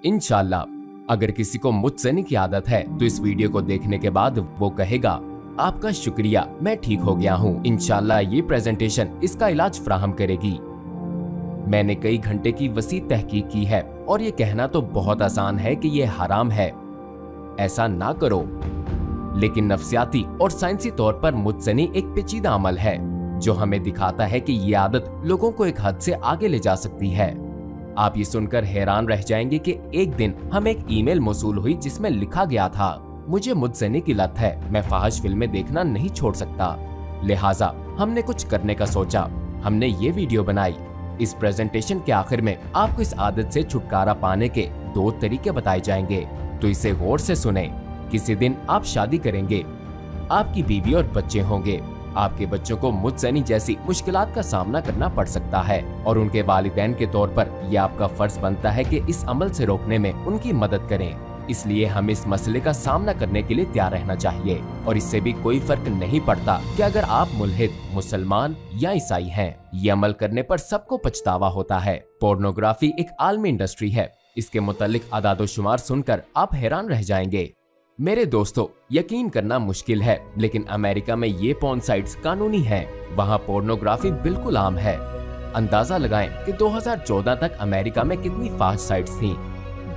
इंशाल्लाह अगर किसी को मुझसनी की आदत है तो इस वीडियो को देखने के बाद वो कहेगा आपका शुक्रिया, मैं ठीक हो गया हूँ। इंशाल्लाह ये प्रेजेंटेशन इसका इलाज फराहम करेगी। मैंने कई घंटे की वसी तहकीक की है और ये कहना तो बहुत आसान है कि ये हराम है, ऐसा ना करो, लेकिन नफ्सियाती और साइंसी तौर पर मुझसनी एक पेचीदा अमल है जो हमें दिखाता है कि ये आदत लोगों को एक हद से आगे ले जा सकती है। आप ये सुनकर हैरान रह जाएंगे कि एक दिन हमें एक ईमेल मौसूल हुई जिसमें लिखा गया था, मुझे मुझसनी की लत है, मैं फाहिश फिल्में देखना नहीं छोड़ सकता। लिहाजा हमने कुछ करने का सोचा, हमने ये वीडियो बनाई। इस प्रेजेंटेशन के आखिर में आपको इस आदत से छुटकारा पाने के 2 तरीके बताए जाएंगे, तो इसे गौर से सुने। किसी दिन आप शादी करेंगे, आपकी बीवी और बच्चे होंगे। आपके बच्चों को मुझसनी जैसी मुश्किलात का सामना करना पड़ सकता है और उनके वालिदैन के तौर पर यह आपका फर्ज बनता है कि इस अमल से रोकने में उनकी मदद करें। इसलिए हमें इस मसले का सामना करने के लिए तैयार रहना चाहिए और इससे भी कोई फर्क नहीं पड़ता कि अगर आप मुल्हिद, मुसलमान या ईसाई हैं। ये अमल करने पर सबको पछतावा होता है। पोर्नोग्राफी एक आलमी इंडस्ट्री है। इसके मुतालिक आदादोशुमार सुनकर आप हैरान रह जाएंगे। मेरे दोस्तों, यकीन करना मुश्किल है लेकिन अमेरिका में ये पोर्न साइट्स कानूनी हैं। वहाँ पोर्नोग्राफी बिल्कुल आम है। अंदाजा लगाएं कि 2014 तक अमेरिका में कितनी फाहिश साइट्स थीं।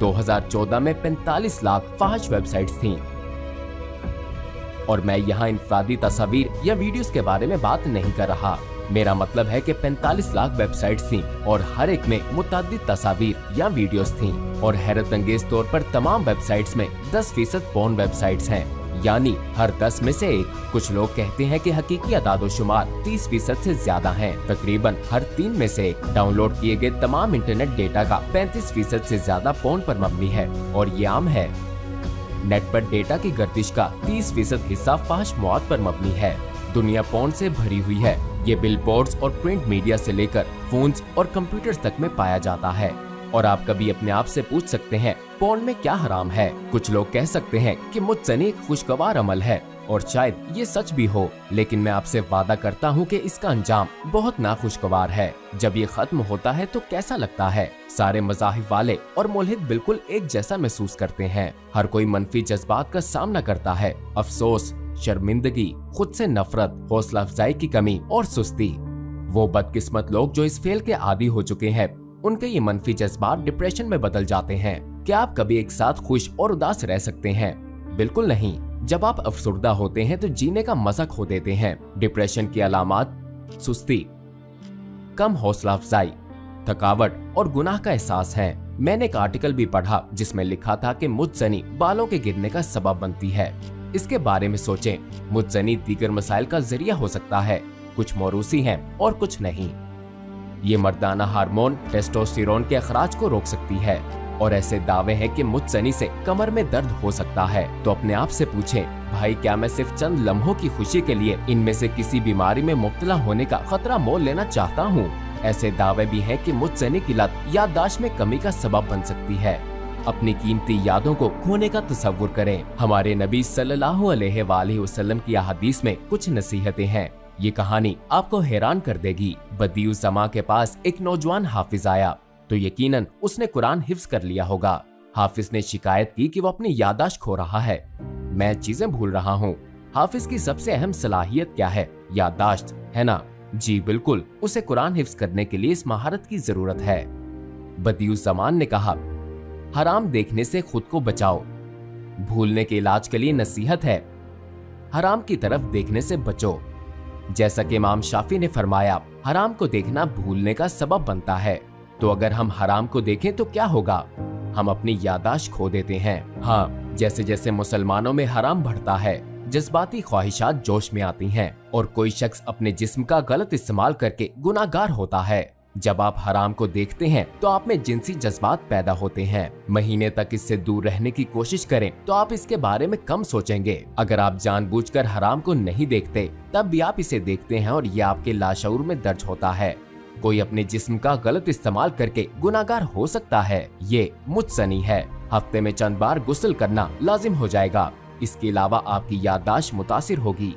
2014 में 45 लाख फाहिश वेबसाइट्स थीं। और मैं यहाँ इंफरादी तस्वीर या वीडियोस के बारे में बात नहीं कर रहा। मेरा मतलब है कि 45 लाख वेबसाइट्स थीं और हर एक में मुतअद्दिद तस्वीर या वीडियोस थीं। और हैरत अंगेज तौर पर तमाम वेबसाइट्स में 10% पोर्न वेबसाइट्स हैं, यानी हर 10 में से 1। कुछ लोग कहते हैं कि हकीकी अदादोशुमार 30% से ज्यादा हैं। तकरीबन हर 3 में से 1 डाउनलोड किए गए तमाम इंटरनेट डेटा का 35% से ज्यादा पोर्न पर मबनी है और ये आम है। नेट पर डेटा की गर्दिश का 30% हिस्सा फाहिश मौत पर मबनी है। दुनिया पोर्न से भरी हुई है। ये बिलबोर्ड्स और प्रिंट मीडिया से लेकर फोन्स और कंप्यूटर्स तक में पाया जाता है। और आप कभी अपने आप से पूछ सकते हैं, पोर्न में क्या हराम है? कुछ लोग कह सकते हैं कि मुझसनी एक खुशगवार अमल है और शायद ये सच भी हो, लेकिन मैं आपसे वादा करता हूँ कि इसका अंजाम बहुत नाखुशगवार है। जब ये खत्म होता है तो कैसा लगता है? सारे मज़ाहिब वाले और मुल्हिद बिल्कुल एक जैसा महसूस करते हैं। हर कोई मनफी जज्बात का सामना करता है, अफसोस, शर्मिंदगी, खुद से नफरत, हौसला अफजाई की कमी और सुस्ती। वो बदकिस्मत लोग जो इस फेल के आदी हो चुके हैं, उनके ये मनफी जज्बात डिप्रेशन में बदल जाते हैं। क्या आप कभी एक साथ खुश और उदास रह सकते हैं? बिल्कुल नहीं। जब आप अफसुर्दा होते हैं तो जीने का मजा खो देते हैं। डिप्रेशन की अलामात सुस्ती, कम हौसला अफजाई, थकावट और गुनाह का एहसास है। मैंने एक आर्टिकल भी पढ़ा जिसमें लिखा था कि मुझसनी बालों के गिरने का सबब बनती है। इसके बारे में सोचें। मुझसनी दीगर मसाइल का जरिया हो सकता है, कुछ मौरूसी हैं और कुछ नहीं। ये मर्दाना हार्मोन टेस्टोस्टेरोन के अखराज को रोक सकती है और ऐसे दावे हैं कि मुझसनी से कमर में दर्द हो सकता है। तो अपने आप से पूछें, भाई क्या मैं सिर्फ चंद लम्हों की खुशी के लिए इनमें से किसी बीमारी में मुब्तला होने का खतरा मोल लेना चाहता हूँ? ऐसे दावे भी हैं कि मुझसनी की लत याददाश्त में कमी का सबब बन सकती है। अपनी कीमती यादों को खोने का तसव्वुर करें। हमारे नबी सल्लल्लाहु अलैहि वसल्लम की हदीस में कुछ नसीहतें हैं। ये कहानी आपको हैरान कर देगी। बदियुज़्ज़मा के पास एक नौजवान हाफिज आया तो यकीनन उसने कुरान हिफ्ज कर लिया होगा। हाफिज ने शिकायत की कि वो अपनी याददाश्त खो रहा है, मैं चीजें भूल रहा हूँ। हाफिज की सबसे अहम सलाहियत क्या है? याददाश्त, है ना? जी बिल्कुल, उसे कुरान हिफ्ज करने के लिए इस महारत की जरूरत है। बदियुज़्ज़मान ने कहा, हराम देखने से खुद को बचाओ। भूलने के इलाज के लिए नसीहत है, हराम की तरफ देखने से बचो। जैसा कि इमाम शाफी ने फरमाया, हराम को देखना भूलने का सबब बनता है। तो अगर हम हराम को देखें तो क्या होगा? हम अपनी याददाश्त खो देते हैं। हाँ, जैसे जैसे मुसलमानों में हराम बढ़ता है, जज्बाती ख्वाहिशात जोश में आती हैं और कोई शख्स अपने जिस्म का गलत इस्तेमाल करके गुनाहगार होता है। जब आप हराम को देखते हैं तो आप में जिनसी जज्बात पैदा होते हैं। महीने तक इससे दूर रहने की कोशिश करें तो आप इसके बारे में कम सोचेंगे। अगर आप जानबूझकर हराम को नहीं देखते तब भी आप इसे देखते हैं और यह आपके लाशऊर में दर्ज होता है। कोई अपने जिस्म का गलत इस्तेमाल करके गुनाहगार हो सकता है, ये मुझसनी है। हफ्ते में चंद बार गुस्ल करना लाजिम हो जाएगा। इसके अलावा आपकी याददाश्त मुतासिर होगी।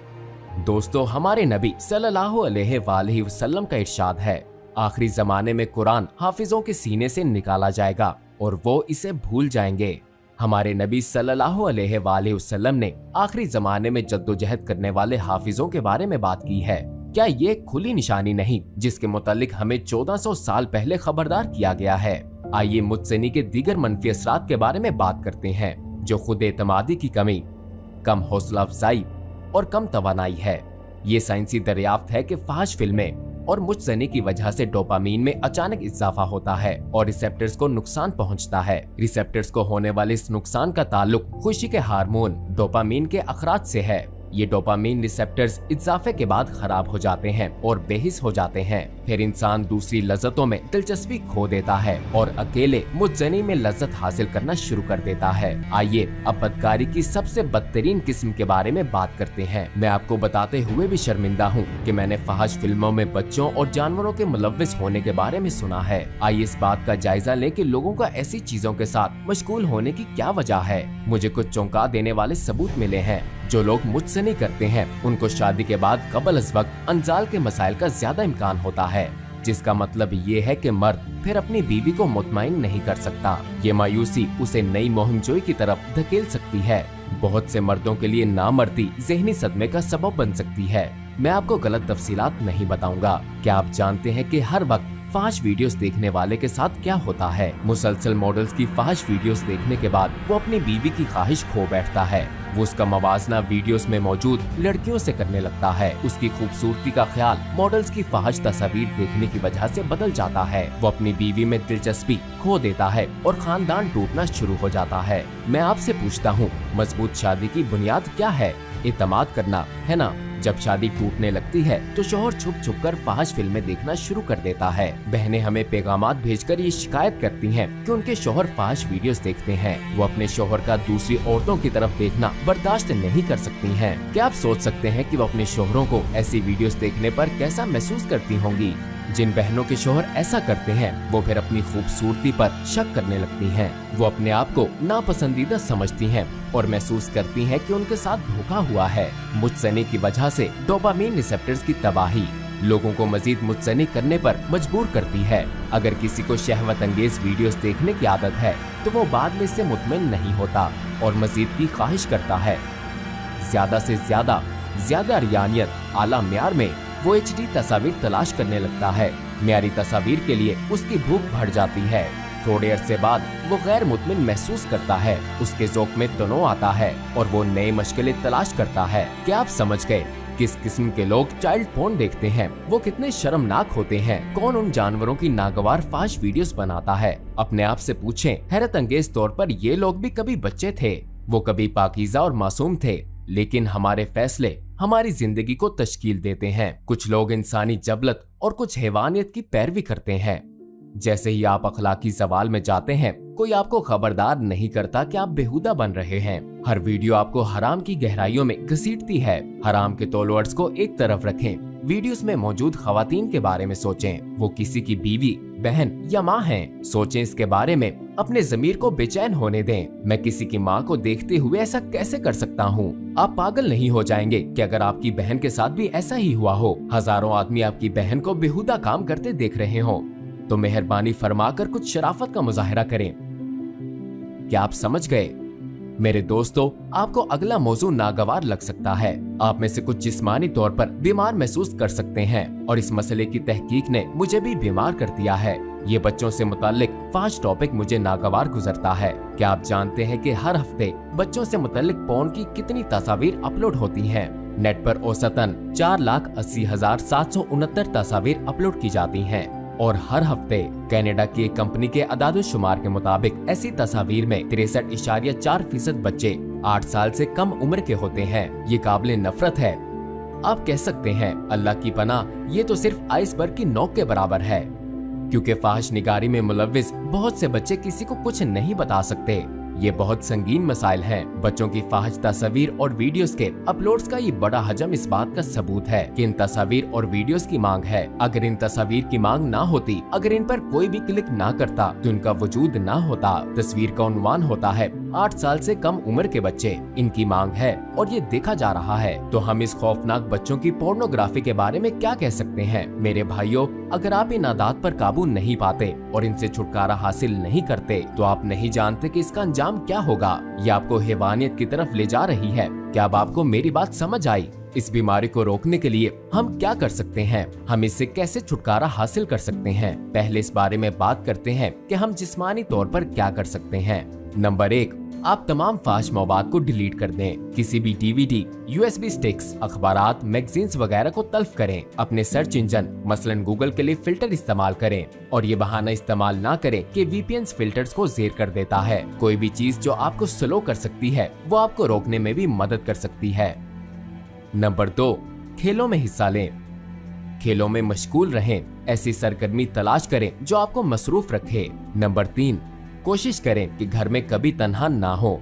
दोस्तों, हमारे नबी सल्लल्लाहु अलैहि वसल्लम का इरशाद है, आखिरी जमाने में कुरान हाफिजों के सीने से निकाला जाएगा और वो इसे भूल जाएंगे। हमारे नबी सल्लल्लाहु अलैहि वसल्लम ने आखिरी जमाने में जद्दोजहद करने वाले हाफिजों के बारे में बात की है। क्या ये एक खुली निशानी नहीं जिसके मुतालिक हमें 1400 साल पहले खबरदार किया गया है? आइए मुज्जनी के दीगर मनफी असरात के बारे में बात करते हैं, जो खुद एतमादी की कमी, कम हौसला अफजाई और कम तवानाई है। ये साइंसी दरियाफ्त है कि फाहिश फिल्में और मुज्जनी की वजह से डोपामीन में अचानक इजाफा होता है और रिसेप्टर्स को नुकसान पहुंचता है। रिसेप्टर्स को होने वाले इस नुकसान का ताल्लुक खुशी के हार्मोन डोपामीन के अखराज से है। ये डोपामीन रिसेप्टर्स इजाफे के बाद खराब हो जाते हैं और बेहिस हो जाते हैं। फिर इंसान दूसरी लज्जतों में दिलचस्पी खो देता है और अकेले मुज्जनी में लज्जत हासिल करना शुरू कर देता है। आइए अब बदकारी की सबसे बदतरीन किस्म के बारे में बात करते हैं। मैं आपको बताते हुए भी शर्मिंदा हूँ कि मैंने फाहिश फिल्मों में बच्चों और जानवरों के मुलव्विस होने के बारे में सुना है। आइए इस बात का जायजा लें कि लोगों का ऐसी चीजों के साथ मशगूल होने की क्या वजह है। मुझे कुछ चौंका देने वाले सबूत मिले हैं। जो लोग मुझसे नहीं करते हैं उनको शादी के बाद कबल अज़ वक्त अंजाल के मसाइल का ज्यादा इम्कान होता है, जिसका मतलब ये है कि मर्द फिर अपनी बीवी को मुतमईन नहीं कर सकता। ये मायूसी उसे नई मुहिमजोई की तरफ धकेल सकती है। बहुत से मर्दों के लिए नामर्दी ज़हनी सदमे का सबब बन सकती है। मैं आपको गलत तफसीलात नहीं बताऊंगा। क्या आप जानते हैं कि हर वक्त फाहिश वीडियोस देखने वाले के साथ क्या होता है? मुसलसल मॉडल्स की फाहिश वीडियोस देखने के बाद वो अपनी बीवी की ख्वाहिश खो बैठता है। वो उसका मवाजना वीडियोस में मौजूद लड़कियों से करने लगता है। उसकी खूबसूरती का ख्याल मॉडल्स की फाहिश तस्वीर देखने की वजह से बदल जाता है। वो अपनी बीवी में दिलचस्पी खो देता है और खानदान टूटना शुरू हो जाता है। मैं आपसे पूछता हूँ, मजबूत शादी की बुनियाद क्या है? एतमाद करना, है ना? जब शादी टूटने लगती है तो शौहर छुप छुप कर फाहिश फिल्में देखना शुरू कर देता है। बहनें हमें पैगामात भेजकर ये शिकायत करती हैं कि उनके शौहर फाहिश वीडियोस देखते हैं। वो अपने शौहर का दूसरी औरतों की तरफ देखना बर्दाश्त नहीं कर सकती हैं। क्या आप सोच सकते हैं कि वो अपने शौहरों को ऐसी वीडियोस देखने पर कैसा महसूस करती होंगी? जिन बहनों के शौहर ऐसा करते हैं वो फिर अपनी खूबसूरती पर शक करने लगती हैं। वो अपने आप को नापसंदीदा समझती हैं और महसूस करती हैं कि उनके साथ धोखा हुआ है। मुज्जनी की वजह से डोपामीन रिसेप्टर्स की तबाही लोगों को मजीद मुज्जनी करने पर मजबूर करती है। अगर किसी को शहवत अंगेज वीडियोस देखने की आदत है तो वो बाद में इससे मुतमईन नहीं होता और मजीद की ख्वाहिश करता है। ज्यादा से ज्यादा रियानियत, आला म्यार में वो HD तस्वीर तलाश करने लगता है। म्यारी तस्वीर के लिए उसकी भूख बढ़ जाती है। थोड़े अरसे बाद वो गैर मुतमिन महसूस करता है, उसके ज़ौक़ में तनो आता है और वो नए मशगले तलाश करता है। क्या आप समझ गए किस किस्म के लोग चाइल्ड पोर्न देखते हैं? वो कितने शर्मनाक होते हैं। कौन उन जानवरों की नागवार फाहिश वीडियोस बनाता है? अपने आप से पूछें। हैरत अंगेज तौर पर ये लोग भी कभी बच्चे थे, वो कभी पाकीज़ा और मासूम थे, लेकिन हमारे फैसले हमारी जिंदगी को तश्कील देते हैं। कुछ लोग इंसानी जबलत और कुछ हैवानियत की पैरवी करते हैं। जैसे ही आप अखलाकी सवाल में जाते हैं, कोई आपको खबरदार नहीं करता कि आप बेहुदा बन रहे हैं। हर वीडियो आपको हराम की गहराइयों में घसीटती है। हराम के टॉलवर्ड्स को एक तरफ रखें, वीडियोस में मौजूद खवातीन के बारे में सोचें। वो किसी की बीवी, बहन या माँ हैं। सोचें इसके बारे में, अपने ज़मीर को बेचैन होने दें। मैं किसी की माँ को देखते हुए ऐसा कैसे कर सकता हूँ? आप पागल नहीं हो जाएंगे कि अगर आपकी बहन के साथ भी ऐसा ही हुआ हो? हजारों आदमी आपकी बहन को बेहुदा काम करते देख रहे हो तो मेहरबानी फरमाकर कुछ शराफत का मुजाहिरा करें। क्या आप समझ गए? मेरे दोस्तों, आपको अगला मौजू नागवार लग सकता है। आप में से कुछ जिस्मानी तौर पर बीमार महसूस कर सकते हैं और इस मसले की तहकीक ने मुझे भी बीमार कर दिया है। ये बच्चों से मुताल्लिक फाहिश टॉपिक मुझे नागवार गुजरता है। क्या आप जानते हैं कि हर हफ्ते बच्चों से मुताल्लिक पोर्न की कितनी तस्वीर अपलोड होती हैं? नेट पर औसतन 4,80,769 तस्वीर अपलोड की जाती हैं और हर हफ्ते कनाडा की एक कंपनी के अदाद-ओ-शुमार के मुताबिक ऐसी तस्वीर में 63.4% बच्चे 8 साल से कम उम्र के होते हैं। ये काबिल नफरत है। आप कह सकते हैं, अल्लाह की पनाह, ये तो सिर्फ आइसबर्ग की नोक के बराबर है, क्योंकि फाहिश निगारी में मुलव्विस बहुत से बच्चे किसी को कुछ नहीं बता सकते। ये बहुत संगीन मसाइल हैं। बच्चों की फाहिश तस्वीर और वीडियोस के अपलोड्स का ये बड़ा हजम इस बात का सबूत है कि इन तस्वीर और वीडियोस की मांग है। अगर इन तस्वीर की मांग ना होती, अगर इन पर कोई भी क्लिक ना करता तो इनका वजूद ना होता। तस्वीर का उन्वान होता है 8 साल से कम उम्र के बच्चे, इनकी मांग है और ये देखा जा रहा है। तो हम इस खौफनाक बच्चों की पोर्नोग्राफी के बारे में क्या कह सकते हैं? मेरे भाइयों, अगर आप इन आदत पर काबू नहीं पाते और इनसे छुटकारा हासिल नहीं करते तो आप नहीं जानते कि इसका अंजाम क्या होगा। ये आपको हैवानियत की तरफ ले जा रही है। क्या अब आपको मेरी बात समझ आई? इस बीमारी को रोकने के लिए हम क्या कर सकते हैं? हम इससे कैसे छुटकारा हासिल कर सकते हैं? पहले इस बारे में बात करते हैं कि हम जिस्मानी तौर पर क्या कर सकते हैं। नंबर 1, आप तमाम फाहिश मवाद को डिलीट कर दें। किसी भी डीवीडी, यूएसबी स्टिक्स, अखबारात, मैगजीन्स वगैरह को तल्फ करें। अपने सर्च इंजन मसलन गूगल के लिए फिल्टर इस्तेमाल करें और ये बहाना इस्तेमाल ना करें कि वीपीएन फिल्टर्स को ज़ेर कर देता है। कोई भी चीज जो आपको स्लो कर सकती है वो आपको रोकने में भी मदद कर सकती है। नंबर 2, खेलों में हिस्सा लें। खेलों में मशगूल रहें। ऐसी सरगर्मी तलाश करें जो आपको मसरूफ रखे। नंबर 3, कोशिश करें कि घर में कभी तन्हा ना हो।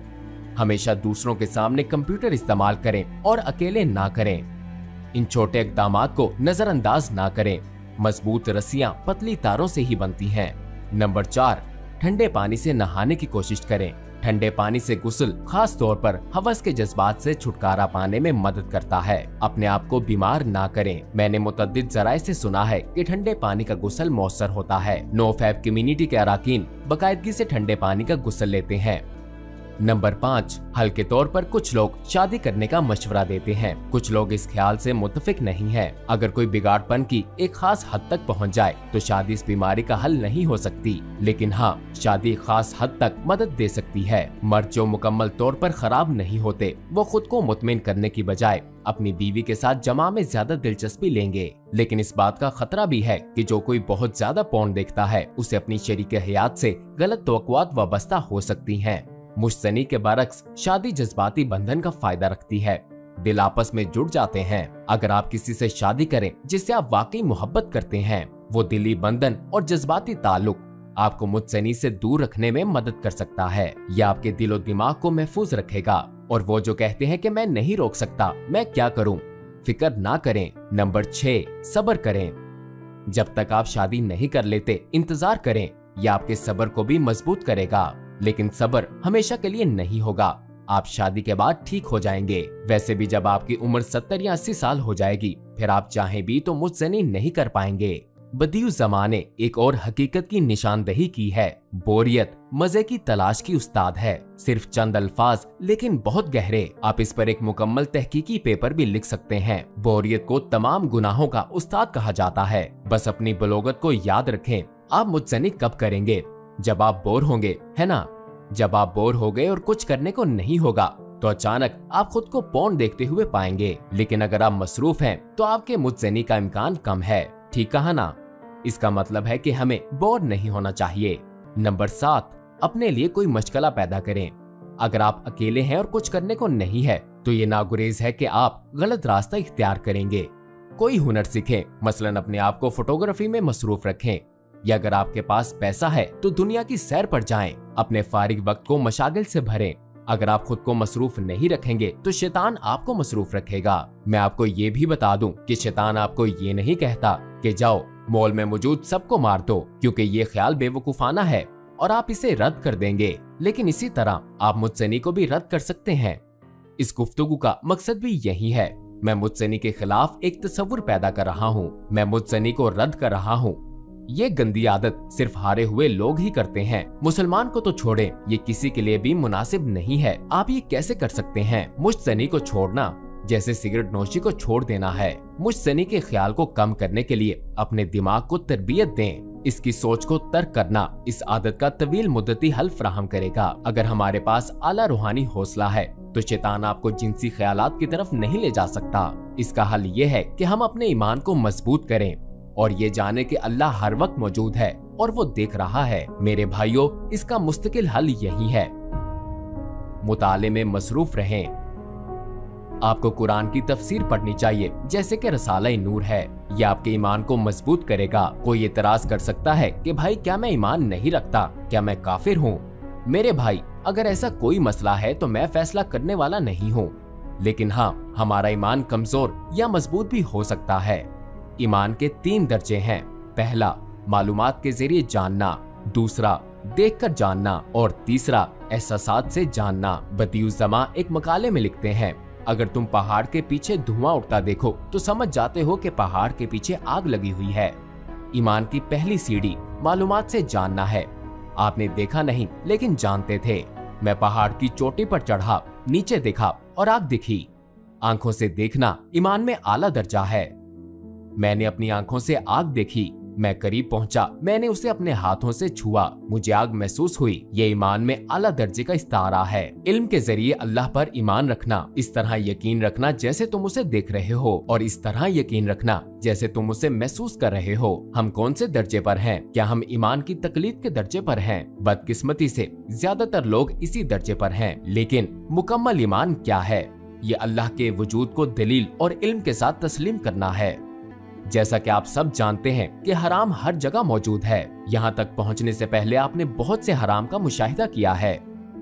हमेशा दूसरों के सामने कंप्यूटर इस्तेमाल करें और अकेले ना करें। इन छोटे इक़दामात को नजरअंदाज ना करें। मजबूत रस्सियां पतली तारों से ही बनती हैं। नंबर 4, ठंडे पानी से नहाने की कोशिश करें। ठंडे पानी से गुस्ल खास तौर पर हवस के जज्बात से छुटकारा पाने में मदद करता है। अपने आप को बीमार ना करें। मैंने मुतअद्दिद ज़राए से सुना है कि ठंडे पानी का गुस्ल मौसर होता है। नोफैब कम्युनिटी के अराकीन बाकायदगी से ठंडे पानी का गुस्ल लेते हैं। नंबर 5, हल्के तौर पर कुछ लोग शादी करने का मशवरा देते हैं। कुछ लोग इस ख्याल से मुत्तफिक नहीं है। अगर कोई बिगाड़पन की एक खास हद तक पहुंच जाए तो शादी इस बीमारी का हल नहीं हो सकती, लेकिन हाँ, शादी खास हद तक मदद दे सकती है। मर्द जो मुकम्मल तौर पर खराब नहीं होते, वो खुद को मुतमिन करने की बजाय अपनी बीवी के साथ जमा में ज्यादा दिलचस्पी लेंगे। लेकिन इस बात का खतरा भी है कि जो कोई बहुत ज्यादा पोर्न देखता है उसे अपनी शरीके हयात से गलत तवक्कुआत वाबस्ता हो सकती हैं। मुश्तनी के बरक्स शादी जज्बाती बंधन का फायदा रखती है। दिल आपस में जुड़ जाते हैं। अगर आप किसी से शादी करें जिससे आप वाकई मोहब्बत करते हैं, वो दिली बंधन और जज्बाती ताल्लुक आपको मुतसनी से दूर रखने में मदद कर सकता है। यह आपके दिलो दिमाग को महफूज रखेगा। और वो जो कहते हैं कि मैं नहीं रोक सकता, मैं क्या करूं, फिक्र ना करें। नंबर 6, सब्र करें। जब तक आप शादी नहीं कर लेते इंतजार करें। यह आपके सब्र को भी मजबूत करेगा। लेकिन सब्र हमेशा के लिए नहीं होगा। आप शादी के बाद ठीक हो जाएंगे। वैसे भी जब आपकी उम्र 70 या 80 साल हो जाएगी, फिर आप चाहें भी तो मुतज़नी नहीं कर पाएंगे। बदियु ज़माने एक और हकीकत की निशानदही की है। बोरियत मजे की तलाश की उस्ताद है। सिर्फ चंद अल्फाज लेकिन बहुत गहरे। आप इस पर एक मुकम्मल तहकीकी पेपर भी लिख सकते हैं। बोरियत को तमाम गुनाहों का उस्ताद कहा जाता है। बस अपनी बलोगत को याद रखें। आप मुतज़नी कब करेंगे? जब आप बोर होंगे, है ना? जब आप बोर हो गए और कुछ करने को नहीं होगा तो अचानक आप खुद को पोर्न देखते हुए पाएंगे। लेकिन अगर आप मसरूफ हैं तो आपके मुतज़नी का इम्कान कम है। ठीक कहा ना? इसका मतलब है कि हमें बोर नहीं होना चाहिए। नंबर 7, अपने लिए कोई मशगला पैदा करें। अगर आप अकेले हैं और कुछ करने को नहीं है तो ये नागुरेज है कि आप गलत रास्ता इख्तियार करेंगे। कोई हुनर सीखें, मसलन अपने आप को फोटोग्राफी में मसरूफ रखें, या अगर आपके पास पैसा है तो दुनिया की सैर पर जाएं। अपने फारिग वक्त को मशागिल से भरें। अगर आप खुद को मसरूफ नहीं रखेंगे तो शैतान आपको मसरूफ रखेगा। मैं आपको ये भी बता दूं कि शैतान आपको ये नहीं कहता कि जाओ मॉल में मौजूद सबको मार दो, क्योंकि ये ख्याल बेवकूफाना है और आप इसे रद्द कर देंगे। लेकिन इसी तरह आप मुतज़नी को भी रद्द कर सकते हैं। इस गुफ्तगू का मकसद भी यही है। मैं मुतज़नी के खिलाफ एक तस्वुर पैदा कर रहा हूँ। मैं मुतज़नी को रद्द कर रहा हूँ। ये गंदी आदत सिर्फ हारे हुए लोग ही करते हैं। मुसलमान को तो छोड़ें, ये किसी के लिए भी मुनासिब नहीं है। आप ये कैसे कर सकते हैं? मुश्तनी को छोड़ना जैसे सिगरेट नोशी को छोड़ देना है। मुश्तनी के ख्याल को कम करने के लिए अपने दिमाग को तरबियत दें। इसकी सोच को तर्क करना इस आदत का तवील मुद्दती हल फराहम करेगा। अगर हमारे पास आला रूहानी हौसला है तो शैतान आपको जिनसी ख्यालात की तरफ नहीं ले जा सकता। इसका हल ये है कि हम अपने ईमान को मजबूत करें और ये जाने कि अल्लाह हर वक्त मौजूद है और वो देख रहा है। मेरे भाइयों, इसका मुस्तकिल हल यही है। मुताले में मसरूफ रहें। आपको कुरान की तफसीर पढ़नी चाहिए, जैसे कि रसाला नूर है। यह आपके ईमान को मजबूत करेगा। कोई एतराज कर सकता है कि भाई क्या मैं ईमान नहीं रखता, क्या मैं काफिर हूँ? मेरे भाई, अगर ऐसा कोई मसला है तो मैं फैसला करने वाला नहीं हूँ। लेकिन हाँ, हमारा ईमान कमजोर या मजबूत भी हो सकता है। ईमान के 3 दर्जे हैं। पहला, मालूमात के जरिए जानना। दूसरा, देखकर जानना। और तीसरा, एहसासात से जानना। बदियुज़्ज़मा एक मकाले में लिखते हैं, अगर तुम पहाड़ के पीछे धुआं उठता देखो तो समझ जाते हो कि पहाड़ के पीछे आग लगी हुई है। ईमान की पहली सीढ़ी मालूमात से जानना है। आपने देखा नहीं लेकिन जानते थे। मैं पहाड़ की चोटी पर चढ़ा, नीचे देखा और आग दिखी। आंखों से देखना ईमान में आला दर्जा है। मैंने अपनी आंखों से आग देखी, मैं करीब पहुंचा, मैंने उसे अपने हाथों से छुआ, मुझे आग महसूस हुई। ये ईमान में आला दर्जे का इस्तारा है। इल्म के जरिए अल्लाह पर ईमान रखना, इस तरह यकीन रखना जैसे तुम उसे देख रहे हो, और इस तरह यकीन रखना जैसे तुम उसे महसूस कर रहे हो। हम कौन से दर्जे पर हैं? क्या हम ईमान की तकलीद के दर्जे पर हैं? बदकिस्मती से ज्यादातर लोग इसी दर्जे पर हैं। लेकिन मुकम्मल ईमान क्या है? ये अल्लाह के वजूद को दलील और इल्म के साथ तस्लीम करना है। जैसा कि आप सब जानते हैं कि हराम हर जगह मौजूद है। यहाँ तक पहुँचने से पहले आपने बहुत से हराम का मुशाहिदा किया है।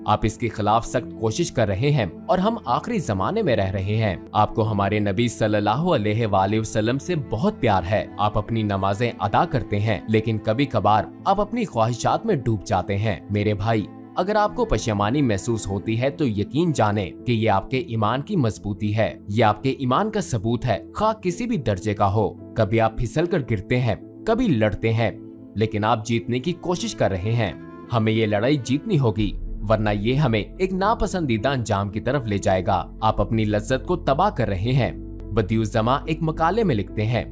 आप इसके खिलाफ सख्त कोशिश कर रहे हैं और हम आखिरी जमाने में रह रहे हैं। आपको हमारे नबी सल्लल्लाहु अलैहि वसल्लम से बहुत प्यार है। आप अपनी नमाजें अदा करते हैं, लेकिन कभी कभार आप अपनी ख्वाहिशात में डूब जाते हैं। मेरे भाई, अगर आपको पशेमानी महसूस होती है तो यकीन जाने कि ये आपके ईमान की मजबूती है। ये आपके ईमान का सबूत है, खा किसी भी दर्जे का हो। कभी आप फिसल कर गिरते हैं, कभी लड़ते हैं, लेकिन आप जीतने की कोशिश कर रहे हैं। हमें ये लड़ाई जीतनी होगी, वरना ये हमें एक नापसंदीदा अंजाम की तरफ ले जाएगा। आप अपनी लज्जत को तबाह कर रहे हैं। बदियुज़्ज़मा एक मकाले में लिखते हैं,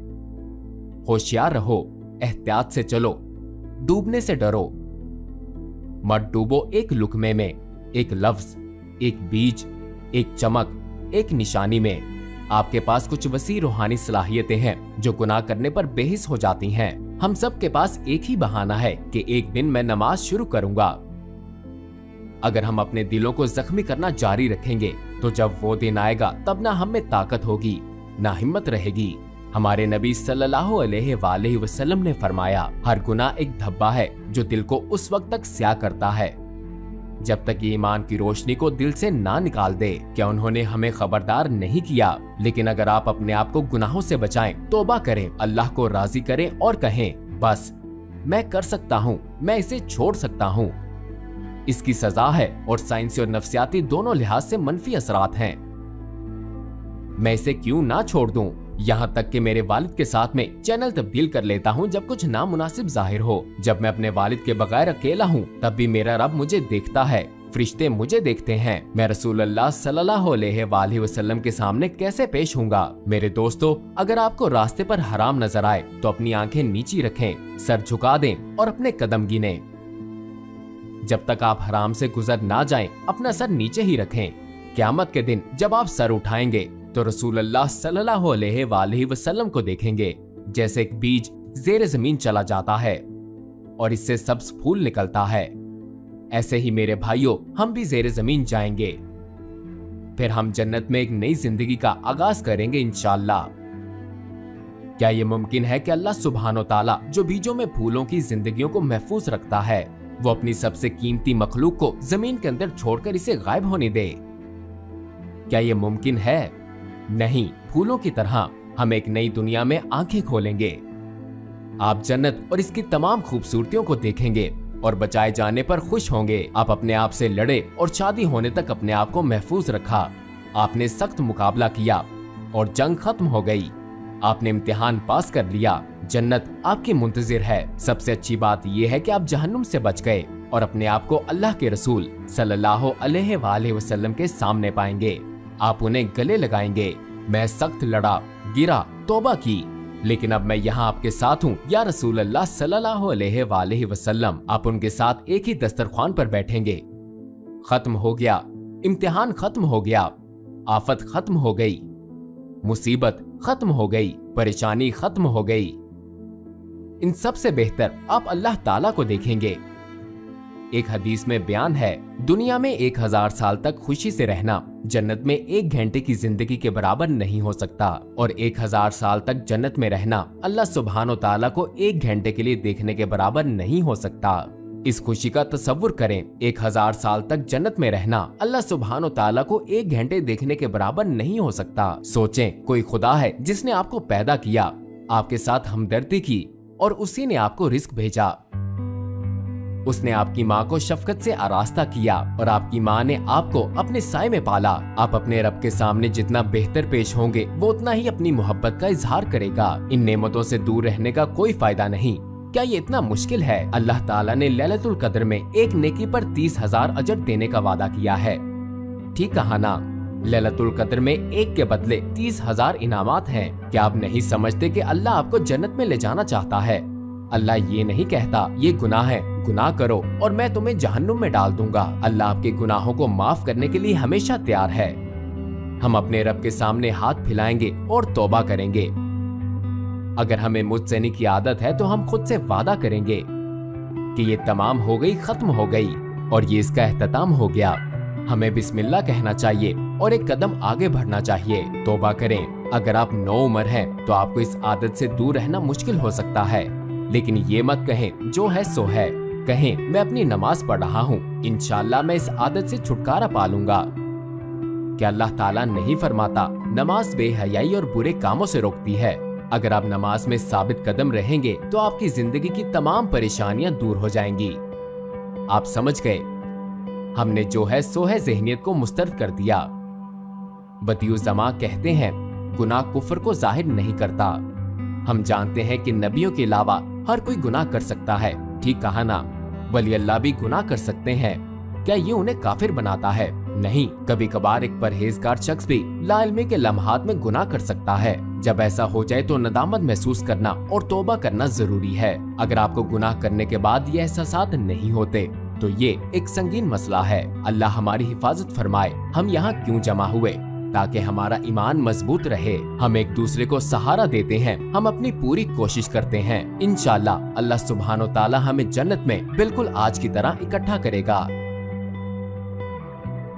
होशियार रहो, एहतियात से चलो, डूबने से डरो। मत डूबो एक लुकमे में, एक लफ्ज, एक बीज, एक चमक, एक निशानी में। आपके पास कुछ वसी रूहानी सलाहियतें हैं जो गुनाह करने पर बेहिस हो जाती हैं। हम सब के पास एक ही बहाना है कि एक दिन मैं नमाज शुरू करूंगा। अगर हम अपने दिलों को जख्मी करना जारी रखेंगे तो जब वो दिन आएगा तब ना हम में ताकत होगी, ना हिम्मत रहेगी। हमारे नबी सल्लल्लाहु अलैहि वसल्लम ने फरमाया, हर गुनाह एक धब्बा है जो दिल को उस वक्त तक स्याह करता है जब तक ये ईमान की रोशनी को दिल से ना निकाल दे। क्या उन्होंने हमें खबरदार नहीं किया? लेकिन अगर आप अपने आप को गुनाहों से बचाएं, तौबा करें, अल्लाह को राजी करें और कहें, बस मैं कर सकता हूँ, मैं इसे छोड़ सकता हूँ। इसकी सजा है और साइंसी और नफ्सियाती दोनों लिहाज से मनफी असरात हैं। मैं इसे क्यों ना छोड़ दूं? यहाँ तक कि मेरे वालिद के साथ में चैनल तब्दील कर लेता हूँ जब कुछ नामुनासिब जाहिर हो। जब मैं अपने वालिद के बगैर अकेला हूँ तब भी मेरा रब मुझे देखता है, फरिश्ते मुझे देखते हैं। मैं रसूलुल्लाह सल्लल्लाहु अलैहि वसल्लम के सामने कैसे पेश होऊंगा? मेरे दोस्तों, अगर आपको रास्ते पर हराम नजर आए तो अपनी आंखें नीची रखें, सर झुका दें और अपने कदम गिने। जब तक आप हराम से गुजर ना जाएं, अपना सर नीचे ही रखें। क़यामत के दिन जब आप सर उठाएंगे तो रसूलुल्लाह सल्लल्लाहु अलैहि वसल्लम को देखेंगे जैसे एक बीज ज़ेरे ज़मीन चला जाता है और इससे सब्ज फूल निकलता है। ऐसे ही मेरे भाइयों, हम भी ज़ेरे ज़मीन जाएंगे, फिर हम जन्नत में एक नई जिंदगी का आगाज करेंगे इंशाअल्लाह। क्या ये मुमकिन है कि अल्लाह सुब्हानो ताला जो बीजों में फूलों की जिंदगियों को महफूज रखता है, वो अपनी सबसे कीमती मखलूक को जमीन के अंदर छोड़कर इसे गायब होने दे? क्या ये मुमकिन है? नहीं। फूलों की तरह हम एक नई दुनिया में आंखें खोलेंगे। आप जन्नत और इसकी तमाम खूबसूरतियों को देखेंगे और बचाए जाने पर खुश होंगे। आप अपने आप से लड़े और शादी होने तक अपने आप को महफूज रखा। आपने सख्त मुकाबला किया और जंग खत्म हो गई। आपने इम्तिहान पास कर लिया, जन्नत आपकी मुंतजिर है। सबसे अच्छी बात यह है कि आप जहन्नुम से बच गए और अपने आप को अल्लाह के रसूल सल्लल्लाहु अलैहि वसल्लम के सामने पाएंगे। आप उन्हें गले लगाएंगे। मैं सख्त लड़ा, गिरा, तौबा की, लेकिन अब मैं यहाँ आपके साथ हूँ या रसूल अल्लाह सल्लल्लाहु अलैहि वसल्लम। आप उनके साथ एक ही दस्तरख्वान पर बैठेंगे। खत्म हो गया, इम्तिहान खत्म हो गया, आफत खत्म हो गई, मुसीबत खत्म हो गई, परेशानी खत्म हो गई। इन सब से बेहतर आप अल्लाह ताला को देखेंगे। एक हदीस में बयान है, दुनिया में 1000 साल तक खुशी से रहना जन्नत में 1 घंटे की जिंदगी के बराबर नहीं हो सकता, और 1000 साल तक जन्नत में रहना अल्लाह सुब्हानो ताला को 1 घंटे के लिए देखने के बराबर नहीं हो सकता। इस खुशी का तसव्वुर करें, 1000 साल तक जन्नत में रहना अल्लाह सुब्हानो ताला को 1 घंटे देखने के बराबर नहीं हो सकता। सोचें, कोई खुदा है जिसने आपको पैदा किया, आपके साथ हमदर्दी की और उसी ने आपको रिस्क भेजा। उसने आपकी माँ को शफकत से आरास्ता किया और आपकी माँ ने आपको अपने साए में पाला। आप अपने रब के सामने जितना बेहतर पेश होंगे वो उतना ही अपनी मोहब्बत का इजहार करेगा। इन नेमतों से दूर रहने का कोई फायदा नहीं। क्या ये इतना मुश्किल है? अल्लाह ताला ने लैलतुल कद्र में एक नेकी पर 30,000 अजर देने का वादा किया है। ठीक कहा ना? लैलतुल कद्र में एक के बदले 30,000 इनामात हैं। क्या आप नहीं समझते कि अल्लाह आपको जन्नत में ले जाना चाहता है? अल्लाह ये नहीं कहता ये गुनाह है, गुनाह करो और मैं तुम्हें जहन्नुम में डाल दूंगा। अल्लाह आपके गुनाहों को माफ करने के लिए हमेशा तैयार है। हम अपने रब के सामने हाथ फैलाएंगे और तौबा करेंगे। अगर हमें मुझसे की आदत है तो हम खुद से वादा करेंगे कि ये तमाम हो गई, खत्म हो गई और ये इसका एहतताम हो गया। हमें बिस्मिल्लाह कहना चाहिए और एक कदम आगे बढ़ना चाहिए। तौबा करें। अगर आप नौउम्र हैं तो आपको इस आदत से दूर रहना मुश्किल हो सकता है, लेकिन ये मत कहें जो है सो है। कहें मैं अपनी नमाज पढ़ रहा हूँ, इंशाअल्लाह मैं इस आदत से छुटकारा पा लूंगा। क्या अल्लाह ताला नहीं फरमाता नमाज बेहयाई और बुरे कामों से रोकती है? अगर आप नमाज में साबित कदम रहेंगे तो आपकी जिंदगी की तमाम परेशानियां दूर हो जाएंगी। आप समझ गए? हमने जो है सो है ज़हनियत को मुस्तरद कर दिया। बदियुज़्ज़मा कहते हैं गुनाह कुफ्र को जाहिर नहीं करता। हम जानते हैं कि नबियों के अलावा हर कोई गुनाह कर सकता है। ठीक कहा ना? वली अल्लाह भी गुनाह कर सकते हैं। क्या ये उन्हें काफिर बनाता है? नहीं। कभी कभार एक परहेजगार शख्स भी लाइल्मी के लम्हात में गुनाह कर सकता है। जब ऐसा हो जाए तो नदामत महसूस करना और तौबा करना जरूरी है। अगर आपको गुनाह करने के बाद ये एहसासात नहीं होते तो ये एक संगीन मसला है। अल्लाह हमारी हिफाजत फरमाए। हम यहाँ क्यों जमा हुए? ताकि हमारा ईमान मजबूत रहे। हम एक दूसरे को सहारा देते हैं, हम अपनी पूरी कोशिश करते हैं। इंशाअल्लाह अल्लाह सुब्हानो ताला हमें जन्नत में बिल्कुल आज की तरह इकट्ठा करेगा।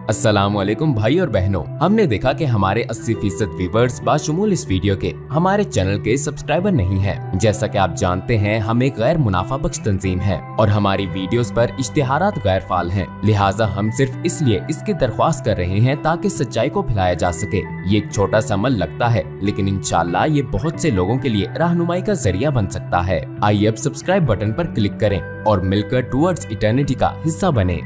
अस्सलामुअलैकुम भाई और बहनों, हमने देखा कि हमारे 80% व्यूअर्स बाशुमूल इस वीडियो के हमारे चैनल के सब्सक्राइबर नहीं हैं। जैसा कि आप जानते हैं हम एक गैर मुनाफा बख्श तंजीम है और हमारी वीडियोस पर इश्तिहारात गैर फाल हैं। लिहाजा हम सिर्फ इसलिए इसकी दरख्वास्त कर रहे हैं ताकि सच्चाई को फैलाया जा सके। ये एक छोटा सा अमल लगता है, लेकिन इंशाअल्लाह ये बहुत से लोगों के लिए रहनुमाई का जरिया बन सकता है। आइए अब सब्सक्राइब बटन पर क्लिक करें और मिलकर टुवर्ड्स इटर्निटी का हिस्सा बने।